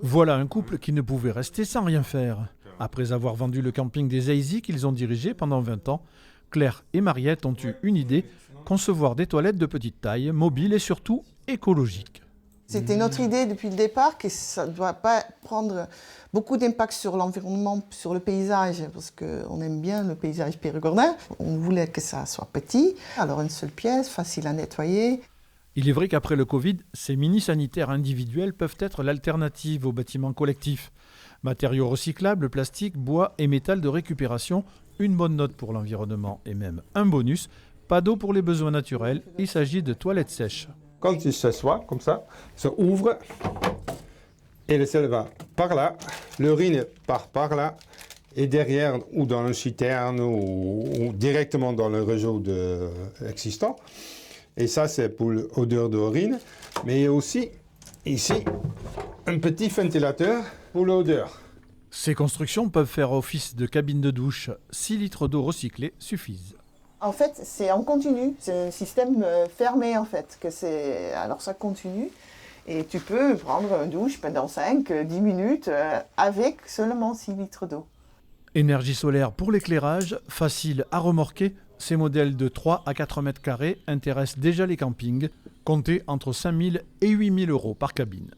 Voilà un couple qui ne pouvait rester sans rien faire. Après avoir vendu le camping des Aisy qu'ils ont dirigé pendant 20 ans, Claire et Mariette ont eu une idée, concevoir des toilettes de petite taille, mobiles et surtout écologiques. C'était notre idée depuis le départ que ça ne doit pas prendre beaucoup d'impact sur l'environnement, sur le paysage, parce qu'on aime bien le paysage périgordin. On voulait que ça soit petit, alors une seule pièce, facile à nettoyer. Il est vrai qu'après le Covid, ces mini-sanitaires individuels peuvent être l'alternative aux bâtiments collectifs. Matériaux recyclables, plastique, bois et métal de récupération, une bonne note pour l'environnement et même un bonus, pas d'eau pour les besoins naturels, il s'agit de toilettes sèches. Quand il s'assoit, comme ça ouvre et le sel va par là, l'urine part par là et derrière ou dans une citerne ou directement dans le réseau existant. Et ça, c'est pour l'odeur d'urine. Mais il y a aussi ici un petit ventilateur pour l'odeur. Ces constructions peuvent faire office de cabine de douche. 6 litres d'eau recyclée suffisent. En fait, c'est en continu, c'est un système fermé en fait. Alors ça continue et tu peux prendre une douche pendant 5-10 minutes avec seulement 6 litres d'eau. Énergie solaire pour l'éclairage, facile à remorquer. Ces modèles de 3 à 4 mètres carrés intéressent déjà les campings, comptés entre 5 000 et 8 000 euros par cabine.